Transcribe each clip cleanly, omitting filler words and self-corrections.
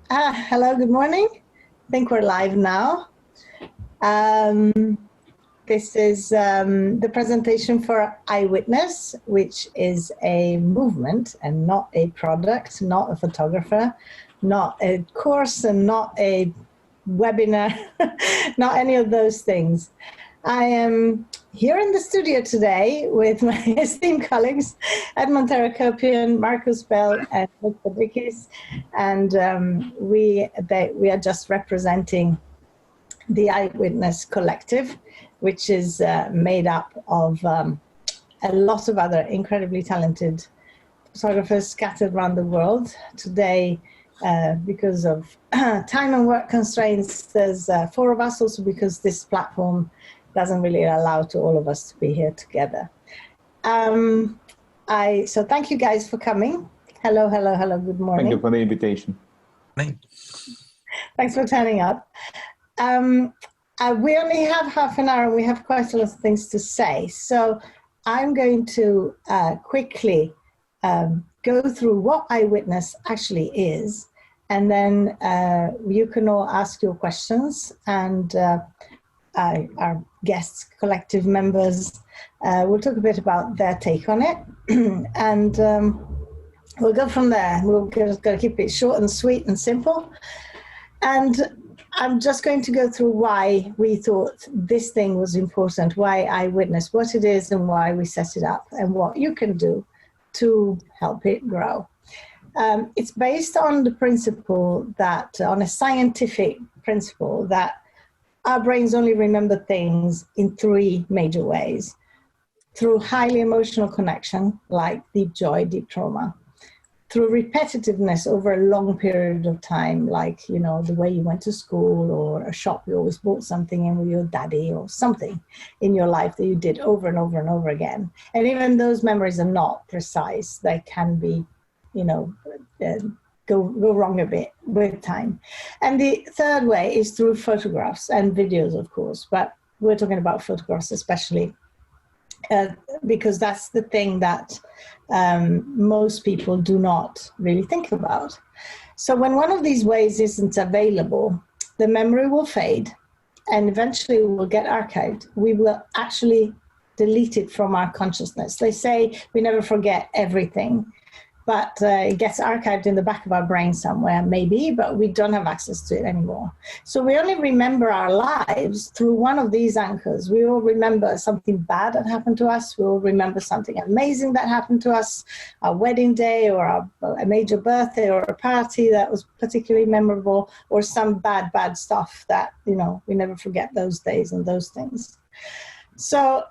Hello, good morning. I think we're live now. This is the presentation for Eyewitness, which is a movement and not a product, not a photographer, not a course and not a webinar, not any of those things. I am here in the studio today with my esteemed colleagues, Edmond Terakopian, Marcus Bell, and Nick Fabrizia, and we are just representing the Eyewitness Collective, which is made up of a lot of other incredibly talented photographers scattered around the world. Today, because of time and work constraints, there's 4 of us, also because this platform doesn't really allow to all of us to be here together. So thank you guys for coming. Hello, good morning. Thank you for the invitation. Thanks for turning up. We only have half an hour and we have quite a lot of things to say. So I'm going to quickly go through what Eyewitness actually is, and then you can all ask your questions, and our guests, collective members, will talk a bit about their take on it, and we'll go from there. We're just going to keep it short and sweet and simple. And I'm just going to go through why we thought this thing was important, why Eyewitness, what it is and why we set it up, and what you can do to help it grow. It's based on the principle that, on a scientific principle, that our brains only remember things in 3 major ways: through highly emotional connection, like deep joy, deep trauma; through repetitiveness over a long period of time, like, you know, the way you went to school, or a shop you always bought something in with your daddy, or something in your life that you did over and over and over again. And even those memories are not precise. They can be, you know, go wrong a bit with time. And the third way is through photographs and videos, of course, but we're talking about photographs especially, because that's the thing that most people do not really think about. So when one of these ways isn't available, the memory will fade and eventually will get archived. We will actually delete it from our consciousness. They say we never forget everything, but it gets archived in the back of our brain somewhere, maybe, but we don't have access to it anymore. So we only remember our lives through one of these anchors. We will remember something bad that happened to us. We will remember something amazing that happened to us, our wedding day, or a major birthday, or a party that was particularly memorable, or some bad stuff that, you know, we never forget those days and those things. So,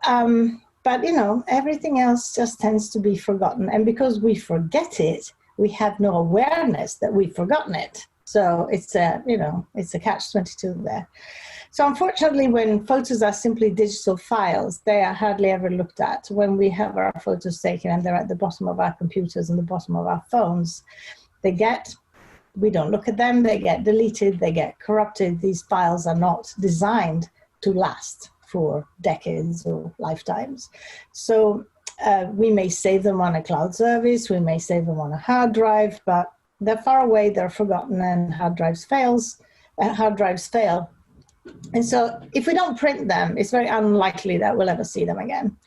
but, you know, everything else just tends to be forgotten. And because we forget it, we have no awareness that we've forgotten it. So it's a, you know, it's a catch-22 there. So unfortunately, when photos are simply digital files, they are hardly ever looked at. When we have our photos taken and they're at the bottom of our computers and the bottom of our phones, we don't look at them, they get deleted, they get corrupted. These files are not designed to last for decades or lifetimes. So we may save them on a cloud service, we may save them on a hard drive, but they're far away, they're forgotten, and hard drives fail. And so if we don't print them, it's very unlikely that we'll ever see them again.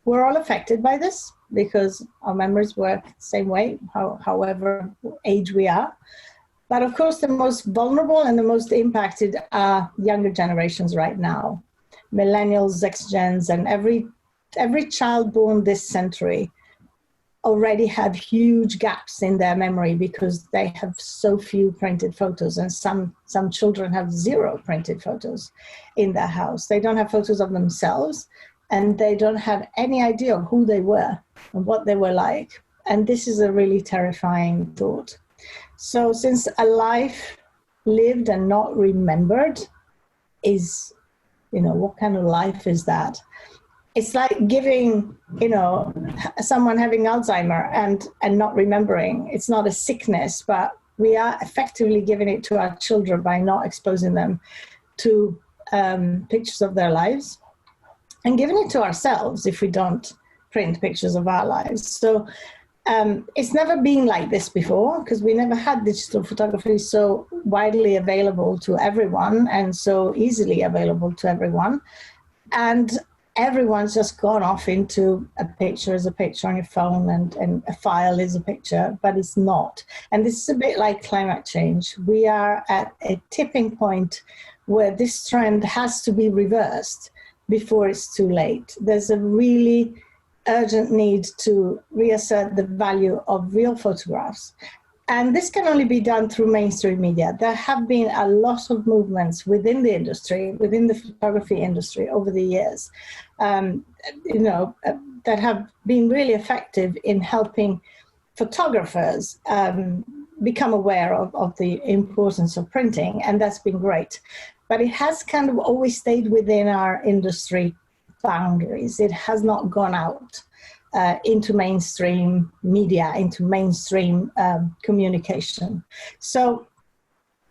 We're all affected by this because our memories work the same way, however age we are. But of course, the most vulnerable and the most impacted are younger generations right now. Millennials, X-Gens, and every child born this century already have huge gaps in their memory because they have so few printed photos, and some children have 0 printed photos in their house. They don't have photos of themselves, and they don't have any idea of who they were and what they were like. And this is a really terrifying thought. So since a life lived and not remembered is, you know, what kind of life is that? It's like giving, you know, someone having Alzheimer and not remembering. It's not a sickness, but we are effectively giving it to our children by not exposing them to pictures of their lives, and giving it to ourselves if we don't print pictures of our lives. So It's never been like this before, because we never had digital photography so widely available to everyone and so easily available to everyone. And everyone's just gone off into a picture is a picture on your phone, and a file is a picture, but it's not. And this is a bit like climate change. We are at a tipping point where this trend has to be reversed before it's too late. There's a really urgent need to reassert the value of real photographs. And this can only be done through mainstream media. There have been a lot of movements within the industry, within the photography industry over the years, that have been really effective in helping photographers become aware of the importance of printing, and that's been great. But it has kind of always stayed within our industry boundaries. It has not gone out into mainstream media, into mainstream communication. So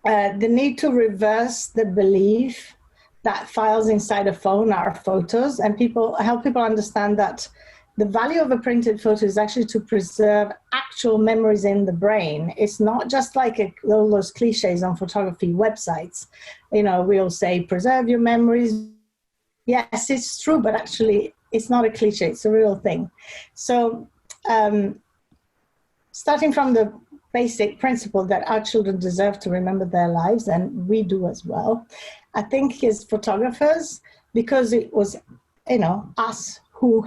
the need to reverse the belief that files inside a phone are photos, and help people understand that the value of a printed photo is actually to preserve actual memories in the brain. It's not just like all those cliches on photography websites. We'll say, preserve your memories. Yes, it's true, but actually it's not a cliche, it's a real thing. So starting from the basic principle that our children deserve to remember their lives, and we do as well, I think as photographers, because it was, us who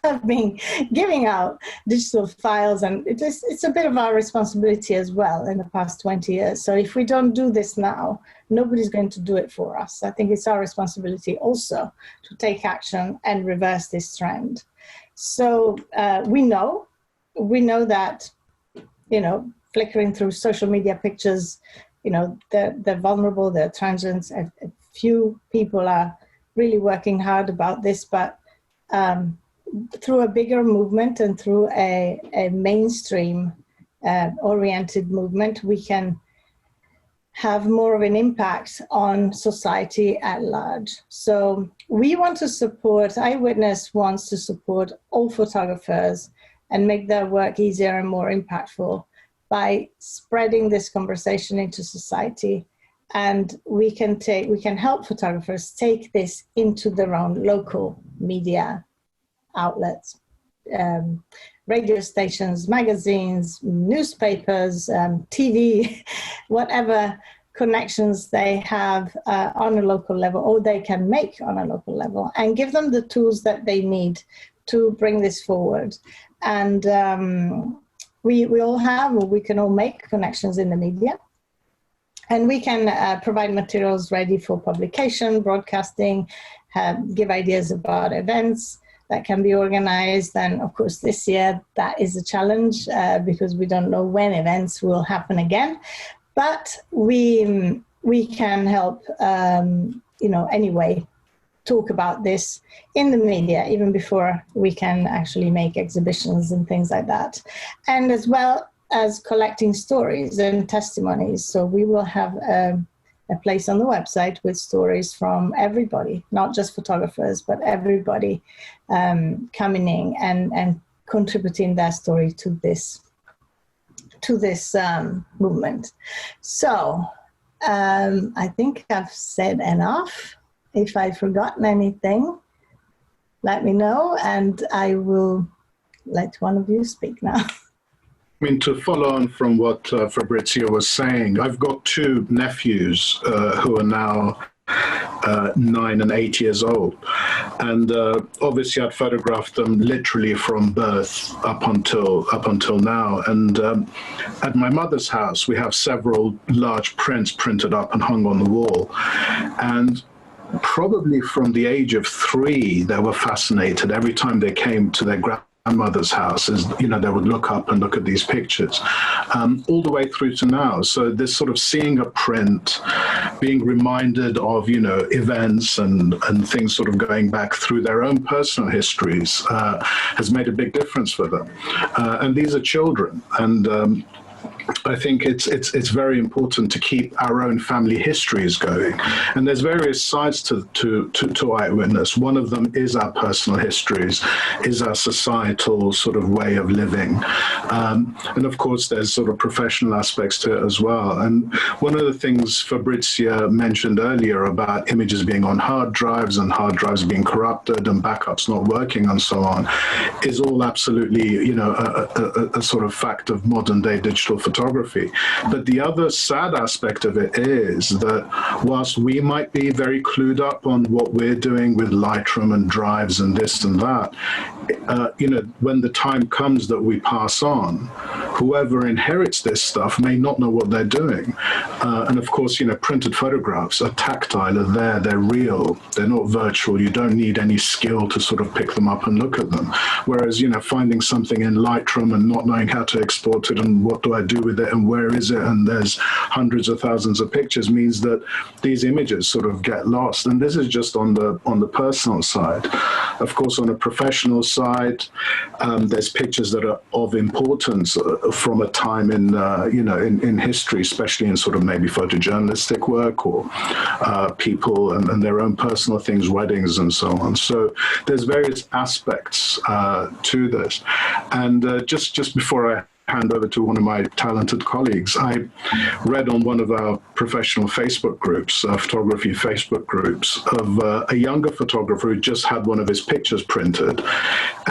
have been giving out digital files, and it's a bit of our responsibility as well in the past 20 years. So if we don't do this now, nobody's going to do it for us. I think it's our responsibility also to take action and reverse this trend. So we know that, flickering through social media pictures, they're vulnerable, they're transient. A few people are really working hard about this, but through a bigger movement and through a mainstream oriented movement, we can have more of an impact on society at large. So we want to support, Eyewitness wants to support all photographers and make their work easier and more impactful by spreading this conversation into society. And we can help photographers take this into their own local media outlets, radio stations, magazines, newspapers, TV, whatever connections they have on a local level, or they can make on a local level, and give them the tools that they need to bring this forward. And we can all make connections in the media. And we can provide materials ready for publication, broadcasting, give ideas about events that can be organized. And of course, this year, that is a challenge because we don't know when events will happen again. But we can help, anyway, talk about this in the media, even before we can actually make exhibitions and things like that. And as well as collecting stories and testimonies. So we will have a place on the website with stories from everybody, not just photographers, but everybody coming in and contributing their story to this movement. So I think I've said enough. If I've forgotten anything, let me know, and I will let one of you speak now. I mean, to follow on from what Fabrizia was saying, I've got two nephews who are now 9 and 8 years old. And obviously I'd photographed them literally from birth up until now. And at my mother's house, we have several large prints printed up and hung on the wall. And probably from the age of 3, they were fascinated every time they came to their grandmother's house, as they would look up and look at these pictures, all the way through to now. So this sort of seeing a print, being reminded of events and things sort of going back through their own personal histories has made a big difference for them. And these are children, and I think it's very important to keep our own family histories going, and there's various sides to Eyewitness. One of them is our personal histories, is our societal sort of way of living, and of course there's sort of professional aspects to it as well. And one of the things Fabrizia mentioned earlier about images being on hard drives and hard drives being corrupted and backups not working and so on is all absolutely, you know, a sort of fact of modern day digital photography. But the other sad aspect of it is that whilst we might be very clued up on what we're doing with Lightroom and drives and this and that, you know, when the time comes that we pass on, whoever inherits this stuff may not know what they're doing. And of course, you know, printed photographs are tactile, are there, they're real, they're not virtual. You don't need any skill to sort of pick them up and look at them. Whereas, you know, finding something in Lightroom and not knowing how to export it and what do I do with it and where is it, and there's hundreds of thousands of pictures, means that these images sort of get lost. And this is just on the personal side. Of course, on a professional side, there's pictures that are of importance from a time in, you know, in history, especially in sort of maybe photojournalistic work or people and their own personal things, weddings and so on. So there's various aspects to this. And just before I hand over to one of my talented colleagues, I read on one of our professional Facebook groups, photography Facebook groups, of a younger photographer who just had one of his pictures printed.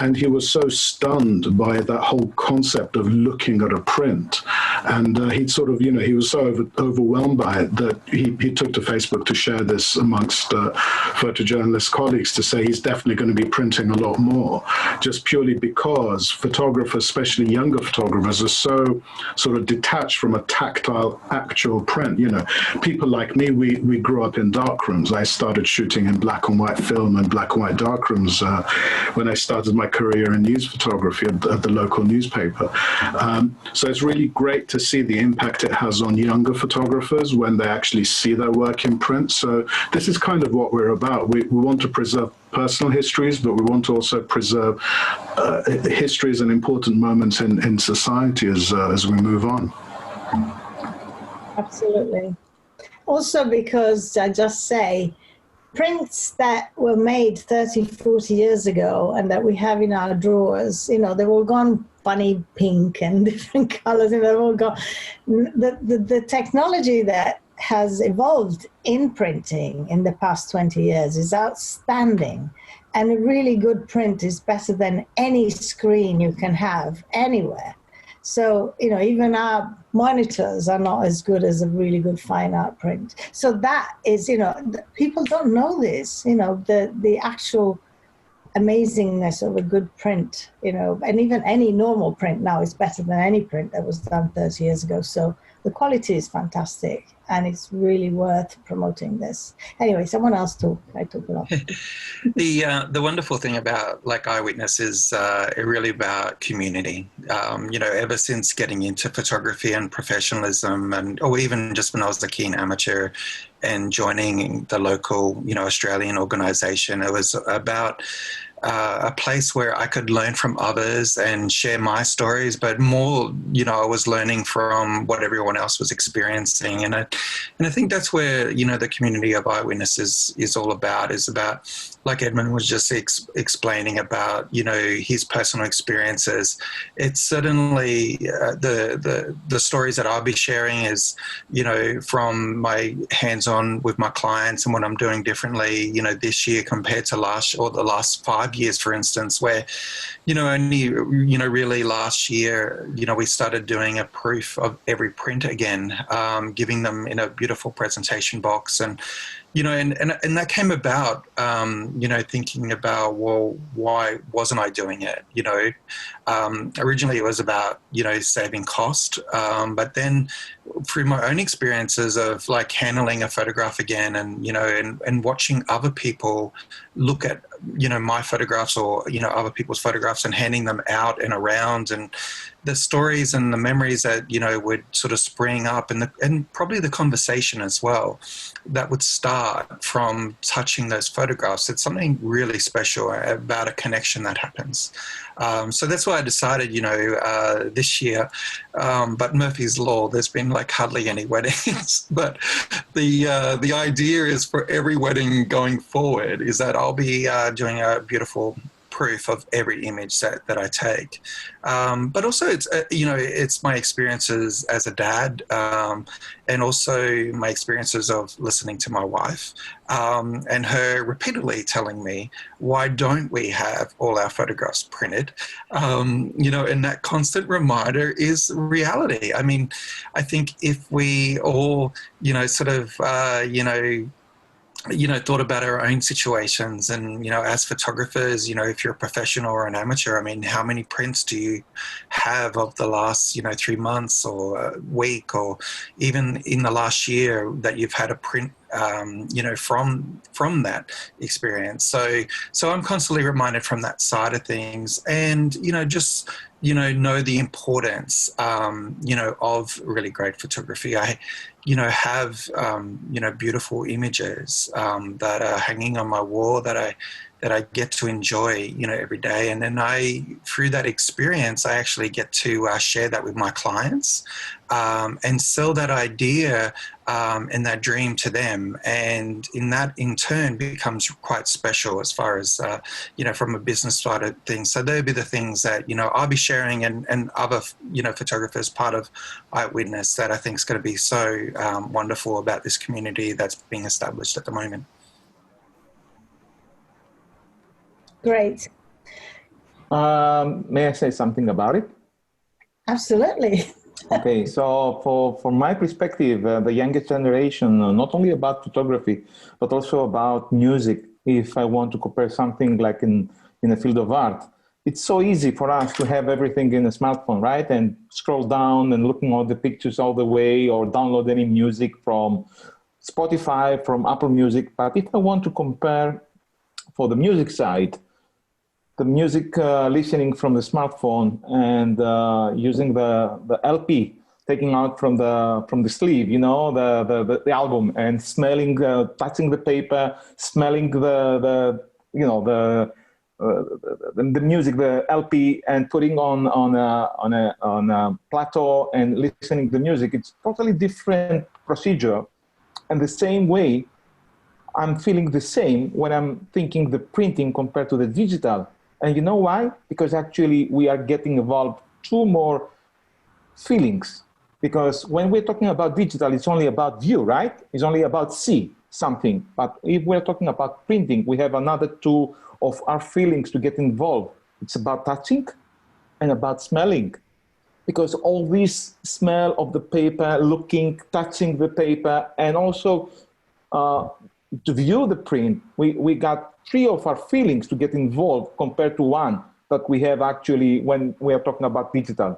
And he was so stunned by that whole concept of looking at a print. And he'd sort of, you know, he was so overwhelmed by it that he took to Facebook to share this amongst photojournalist colleagues, to say he's definitely going to be printing a lot more, just purely because photographers, especially younger photographers, are so sort of detached from a tactile, actual print. You know, people like me, we grew up in darkrooms. I started shooting in black and white film and black and white darkrooms when I started my career in news photography at the local newspaper. So it's really great to see the impact it has on younger photographers when they actually see their work in print. So this is kind of what we're about. We want to preserve personal histories, but we want to also preserve histories and important moments in society as we move on. Absolutely. Also because, I just say, prints that were made 30, 40 years ago and that we have in our drawers, you know, they've all gone funny pink and different colors, and they've all gone. The technology that has evolved in printing in the past 20 years is outstanding. And a really good print is better than any screen you can have anywhere. So, you know, even our monitors are not as good as a really good fine art print. So that is, you know, people don't know this, you know, the actual amazingness of a good print, you know, and even any normal print now is better than any print that was done 30 years ago. So the quality is fantastic, and it's really worth promoting this. Anyway, someone else talk. I took it off. The wonderful thing about like Eyewitness is really about community. You know, ever since getting into photography and professionalism, and or even just when I was a keen amateur and joining the local, you know, Australian organisation, it was about a place where I could learn from others and share my stories, but more, you know, I was learning from what everyone else was experiencing. And I think that's where, you know, the community of Eyewitness is all about, like Edmund was just explaining about, you know, his personal experiences. It's certainly the stories that I'll be sharing is, you know, from my hands-on with my clients and what I'm doing differently, you know, this year compared to the last 5 years, for instance, where, you know, only, you know, really last year, you know, we started doing a proof of every print again, giving them in a beautiful presentation box. And, you know, and that came about, you know, thinking about, well, why wasn't I doing it? You know, originally it was about, you know, saving cost. But then through my own experiences of like handling a photograph again and, you know, and watching other people look at, you know, my photographs or, you know, other people's photographs and handing them out and around and the stories and the memories that, you know, would sort of spring up, and probably the conversation as well that would start from touching those photographs. It's something really special about a connection that happens. So that's why I decided, you know, this year, but Murphy's Law, there's been like hardly any weddings, but the idea is for every wedding going forward is that I'll be doing a beautiful proof of every image that I take. But also it's, you know, it's my experiences as a dad, and also my experiences of listening to my wife, and her repeatedly telling me, why don't we have all our photographs printed? You know, and that constant reminder is reality. I mean, I think if we all, you know, sort of, thought about our own situations, and, you know, as photographers, you know, if you're a professional or an amateur, I mean, how many prints do you have of the last, you know, 3 months or a week, or even in the last year that you've had a print, you know, from that experience. So I'm constantly reminded from that side of things, and, you know, just, you know the importance, you know, of really great photography. I, you know, have, you know, beautiful images that are hanging on my wall that I get to enjoy, you know, every day. And then through that experience, I actually get to share that with my clients, and sell that idea and that dream to them. And in turn becomes quite special as far as, you know, from a business side of things. So there'll be the things that, you know, I'll be sharing, and other, you know, photographers, part of Eyewitness, that I think is going to be so wonderful about this community that's being established at the moment. Great. May I say something about it? Absolutely. Okay, so from my perspective, the youngest generation, not only about photography, but also about music, if I want to compare something like in the field of art, it's so easy for us to have everything in a smartphone, right? And scroll down and looking at the pictures all the way, or download any music from Spotify, from Apple Music. But if I want to compare for the music side, the music listening from the smartphone, and using the LP, taking out from the sleeve, you know, the album, and smelling, touching the paper, smelling the music, the LP, and putting on a plateau and listening to the music. It's totally different procedure, and the same way I'm feeling the same when I'm thinking the printing compared to the digital. And you know why? Because actually we are getting involved two more feelings. Because when we're talking about digital, it's only about view, right? It's only about see something. But if we're talking about printing, we have another two of our feelings to get involved. It's about touching and about smelling. Because all this smell of the paper, looking, touching the paper, and also to view the print, we got three of our feelings to get involved compared to one that we have actually when we are talking about digital.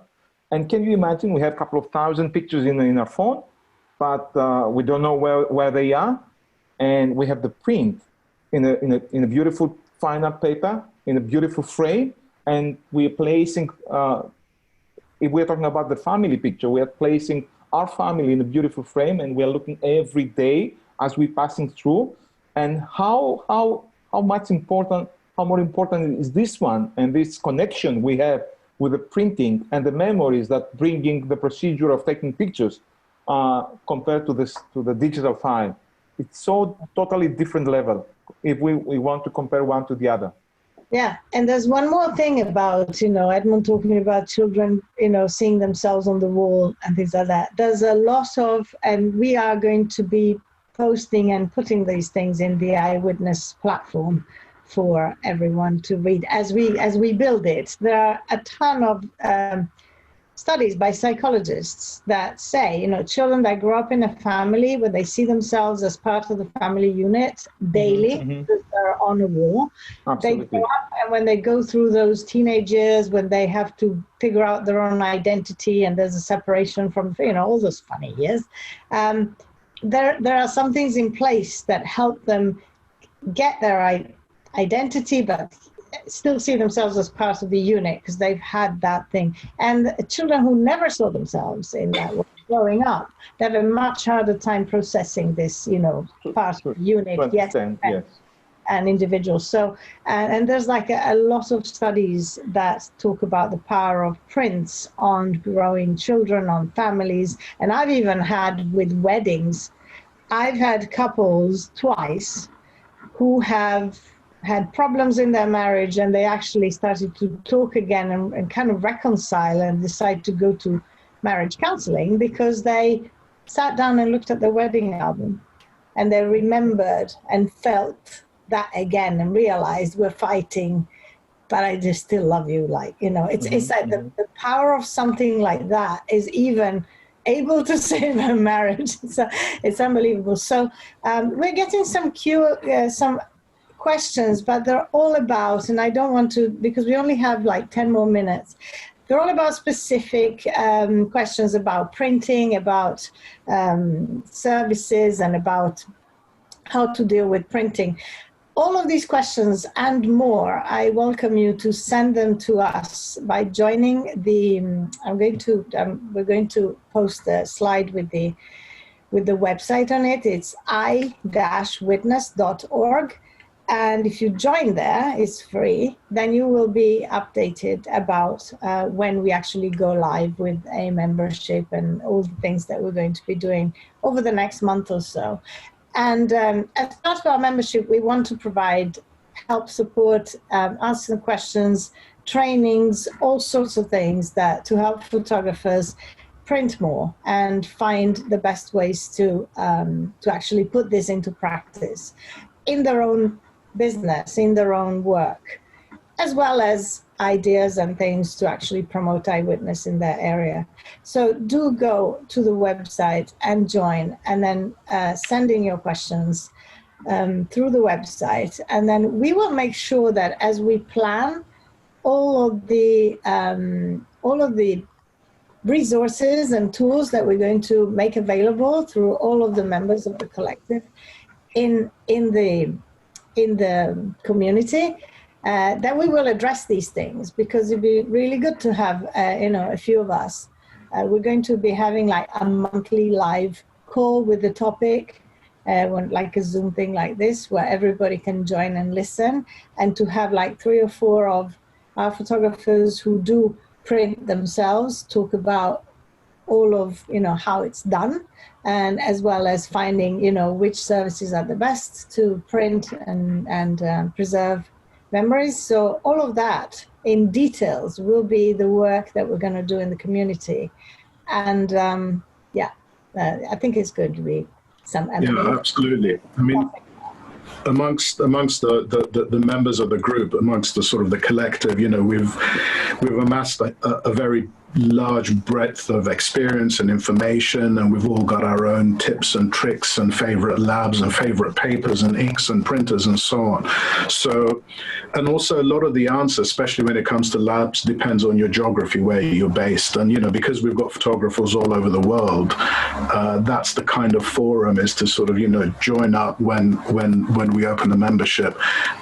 And can you imagine, we have a couple of thousand pictures in our phone, but we don't know where they are. And we have the print in a beautiful fine art paper, in a beautiful frame, and we're placing, if we're talking about the family picture, we are placing our family in a beautiful frame, and we are looking every day as we're passing through. And how more important is this one, and this connection we have with the printing and the memories that bringing the procedure of taking pictures compared to the digital file. It's so totally different level if we want to compare one to the other. Yeah, and there's one more thing about, you know, Edmund talking about children, you know, seeing themselves on the wall and things like that. There's a lot of, and we are going to be posting and putting these things in the Eyewitness platform for everyone to read as we build it. There are a ton of studies by psychologists that say, you know, children that grow up in a family where they see themselves as part of the family unit daily, because they're on a wall. Absolutely. They grow up, and when they go through those teenage years, when they have to figure out their own identity, and there's a separation from, you know, all those funny years, there are some things in place that help them get their identity, but still see themselves as part of the unit because they've had that thing. And children who never saw themselves in that way growing up, they have a much harder time processing this, you know, part of the unit, yes, and individuals. So, and there's like a lot of studies that talk about the power of prints on growing children, on families. And I've even had with weddings, I've had couples twice who have had problems in their marriage, and they actually started to talk again and kind of reconcile and decide to go to marriage counseling because they sat down and looked at the wedding album and they remembered and felt that again and realized we're fighting, but I just still love you. Like, you know, it's like the power of something like that is even able to save a marriage. It's unbelievable. So we're getting some questions, but they're all about, and I don't want to, because we only have like 10 more minutes, they're all about specific questions about printing, about services, and about how to deal with printing. All of these questions and more, I welcome you to send them to us by joining the, we're going to post a slide with the website on it. It's eye-witness.org. And if you join there, it's free, then you will be updated about when we actually go live with a membership and all the things that we're going to be doing over the next month or so. And as part of our membership, we want to provide help, support, answer questions, trainings, all sorts of things that to help photographers print more and find the best ways to actually put this into practice in their own business, in their own work, as well as ideas and things to actually promote Eyewitness in their area. So do go to the website and join, and then send in your questions through the website. And then we will make sure that as we plan all of the resources and tools that we're going to make available through all of the members of the collective in the community, that we will address these things, because it'd be really good to have a few of us. We're going to be having like a monthly live call with the topic, like a Zoom thing like this, where everybody can join and listen, and to have like 3 or 4 of our photographers who do print themselves talk about all of how it's done, and as well as finding which services are the best to print and preserve memories. So all of that in details will be the work that we're going to do in the community. And I think it's going to be some absolutely. I mean, amongst the members of the group, amongst the sort of the collective, we've amassed a very large breadth of experience and information, and we've all got our own tips and tricks and favorite labs and favorite papers and inks and printers and so on. So, and also a lot of the answer, especially when it comes to labs, depends on your geography, where you're based. And because we've got photographers all over the world, that's the kind of forum, is to sort of join up when we open the membership,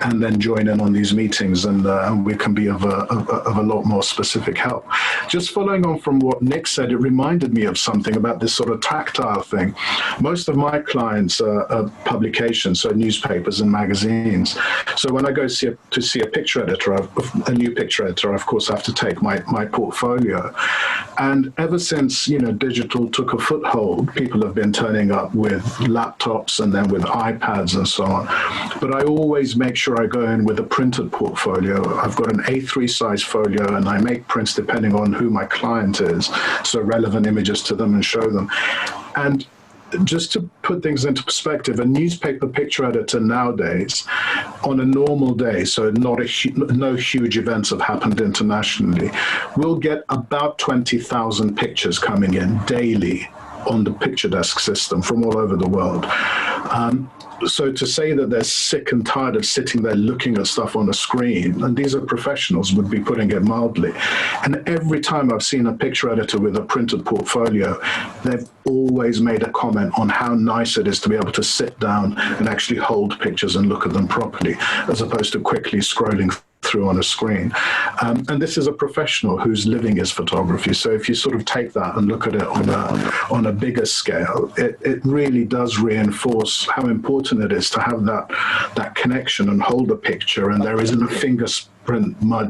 and then join in on these meetings, and we can be of a lot more specific help. Just following on from what Nick said, it reminded me of something about this sort of tactile thing. Most of my clients are publications, so newspapers and magazines. So when I go to see a picture editor, a new picture editor, I of course have to take my portfolio. And ever since digital took a foothold, people have been turning up with laptops and then with iPads and so on. But I always make sure I go in with a printed portfolio. I've got an A3 size folio, and I make prints depending on who my client is, so relevant images to them and show them. And just to put things into perspective, a newspaper picture editor nowadays, on a normal day, so no huge events have happened internationally, will get about 20,000 pictures coming in daily on the picture desk system from all over the world. So to say that they're sick and tired of sitting there looking at stuff on a screen, and these are professionals, would be putting it mildly. And every time I've seen a picture editor with a printed portfolio, they've always made a comment on how nice it is to be able to sit down and actually hold pictures and look at them properly, as opposed to quickly scrolling through on a screen. And this is a professional who's living his photography. So if you sort of take that and look at it on a bigger scale, it really does reinforce how important it is to have that connection and hold a picture, and there isn't a fingerprint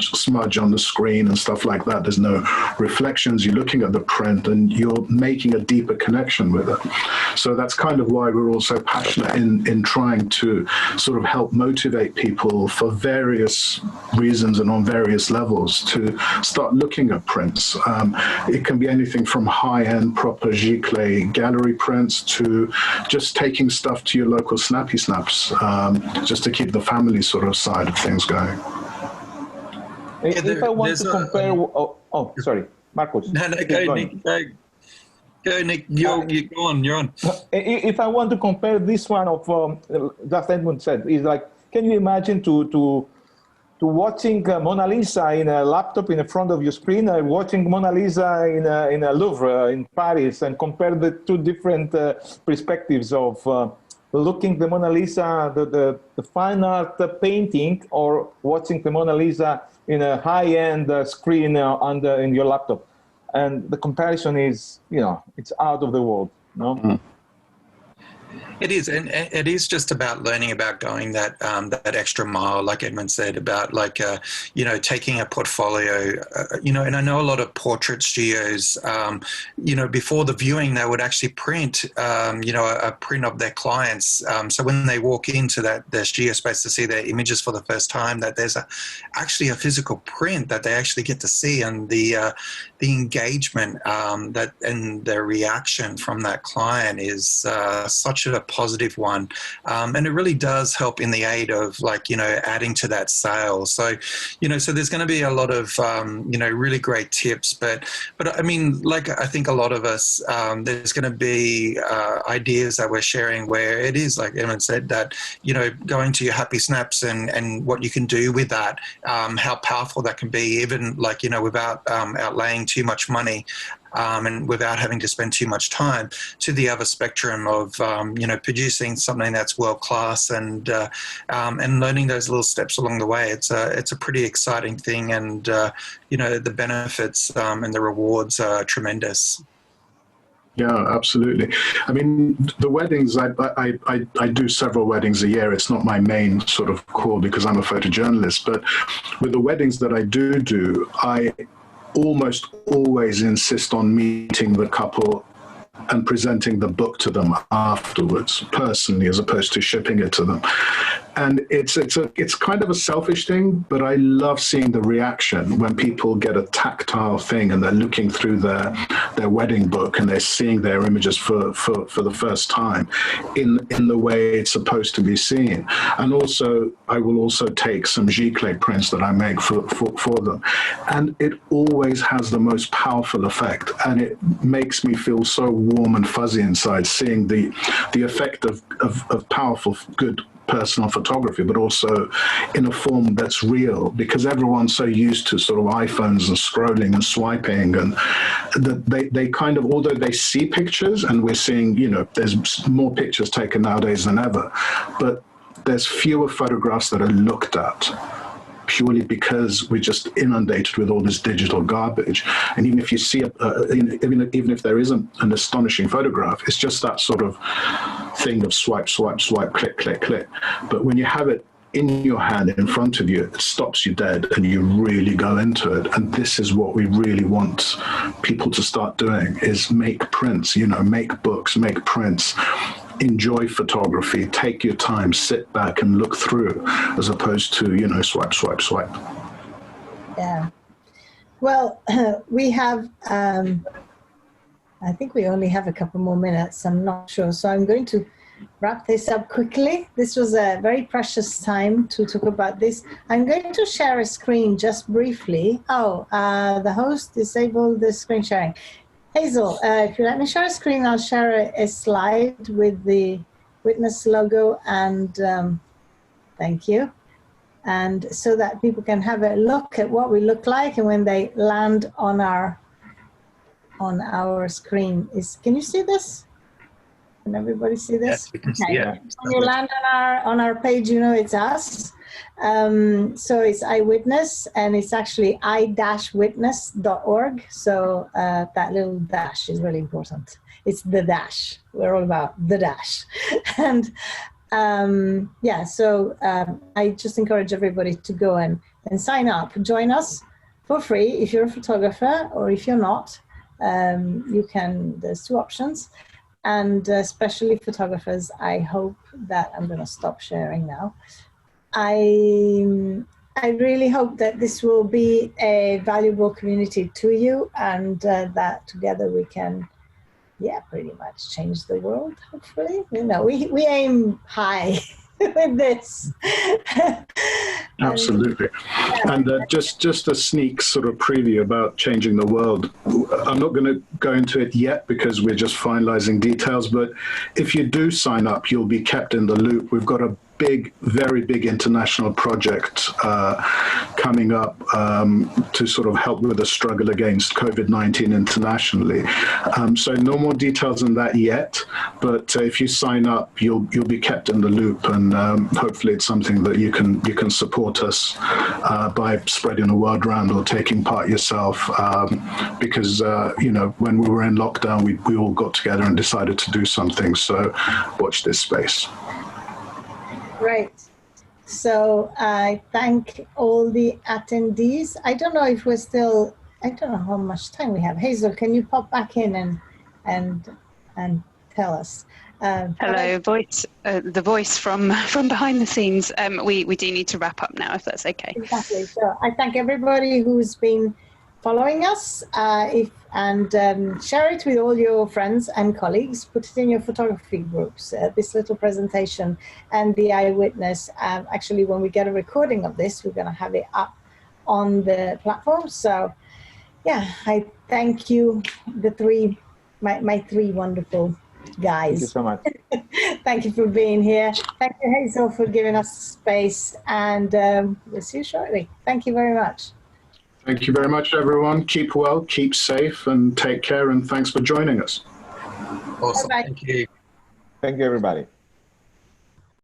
smudge on the screen and stuff like that. There's no reflections. You're looking at the print and you're making a deeper connection with it. So that's kind of why we're all so passionate in trying to sort of help motivate people for various reasons and on various levels to start looking at prints. It can be anything from high-end proper giclée gallery prints to just taking stuff to your local snappy snaps, just to keep the family sort of side of things going. If I want to compare, sorry, Marcus. No, go, Nick. Go, Nick. You're on. You're on. If I want to compare this one of just Edmund said, is like, can you imagine to watching Mona Lisa in a laptop in the front of your screen, watching Mona Lisa in a Louvre in Paris, and compare the two different perspectives of looking the Mona Lisa, the fine art painting, or watching the Mona Lisa in a high-end screen in your laptop, and the comparison is, it's out of the world. No. It is, and it is just about learning about going that extra mile, like Edmund said, about taking a portfolio, and I know a lot of portrait studios, before the viewing, they would actually print, a print of their clients. So when they walk into their studio space to see their images for the first time, that there's actually a physical print that they actually get to see, and the engagement and the reaction from that client is such a positive one, and it really does help in the aid of adding to that sale. So so there's going to be a lot of really great tips, but I mean, I think a lot of us, there's going to be ideas that we're sharing where it is, like Evan said, that going to your happy snaps and what you can do with that, how powerful that can be, even without outlaying too much money. And without having to spend too much time, to the other spectrum of producing something that's world class and learning those little steps along the way. It's a pretty exciting thing, and the benefits and the rewards are tremendous. Yeah, absolutely. I mean, the weddings, I do several weddings a year. It's not my main sort of call because I'm a photojournalist, but with the weddings that I do, I almost always insist on meeting the couple and presenting the book to them afterwards, personally, as opposed to shipping it to them. And it's kind of a selfish thing, but I love seeing the reaction when people get a tactile thing and they're looking through their wedding book and they're seeing their images for the first time in the way it's supposed to be seen. And also, I will also take some giclée prints that I make for them. And it always has the most powerful effect, and it makes me feel so warm and fuzzy inside, seeing the effect of powerful, good personal photography, but also in a form that's real, because everyone's so used to sort of iPhones and scrolling and swiping, and they kind of, although they see pictures, and we're seeing, there's more pictures taken nowadays than ever, but there's fewer photographs that are looked at, purely because we're just inundated with all this digital garbage. And even if you see, even if there isn't an astonishing photograph, it's just that sort of thing of swipe, swipe, swipe, click, click, click. But when you have it in your hand, in front of you, it stops you dead and you really go into it. And this is what we really want people to start doing, is make prints, make books, make prints. Enjoy photography, take your time, sit back and look through, as opposed to, swipe, swipe, swipe. Yeah. Well, we have, I think we only have a couple more minutes. I'm not sure. So I'm going to wrap this up quickly. This was a very precious time to talk about this. I'm going to share a screen just briefly. The host disabled the screen sharing. Hazel, if you let me share a screen, I'll share a slide with the Witness logo, and thank you. And so that people can have a look at what we look like, and when they land on our screen. Can you see this? Can everybody see this? Yes, we can see it. When you land on our page, it's us. So it's Eyewitness, and it's actually i-witness.org. So that little dash is really important. It's the dash. We're all about the dash. And I just encourage everybody to go and sign up. Join us for free if you're a photographer, or if you're not, there's two options. And especially photographers, I hope that I'm going to stop sharing now. I really hope that this will be a valuable community to you, and that together we can, pretty much change the world, hopefully. We aim high with this. Absolutely. And just a sneak sort of preview about changing the world. I'm not going to go into it yet because we're just finalizing details, but if you do sign up, you'll be kept in the loop. We've got a very big international project coming up to sort of help with the struggle against COVID-19 internationally. So no more details on that yet, but if you sign up, you'll be kept in the loop, and hopefully it's something that you can support us by spreading the word around or taking part yourself, because when we were in lockdown, we all got together and decided to do something. So watch this space. Great. So I thank all the attendees. I don't know if I don't know how much time we have. Hazel, can you pop back in and tell us? Hello, the voice from behind the scenes. We do need to wrap up now, if that's okay. Exactly. So I thank everybody who's been following us, share it with all your friends and colleagues. Put it in your photography groups, this little presentation and the Eyewitness. Actually, when we get a recording of this, we're going to have it up on the platform. So I thank you, my three wonderful guys. Thank you so much. Thank you for being here. Thank you, Hazel, for giving us space, and we'll see you shortly. Thank you very much. Thank you very much, everyone. Keep well, keep safe, and take care, and thanks for joining us. Awesome. Bye-bye. Thank you. Thank you, everybody.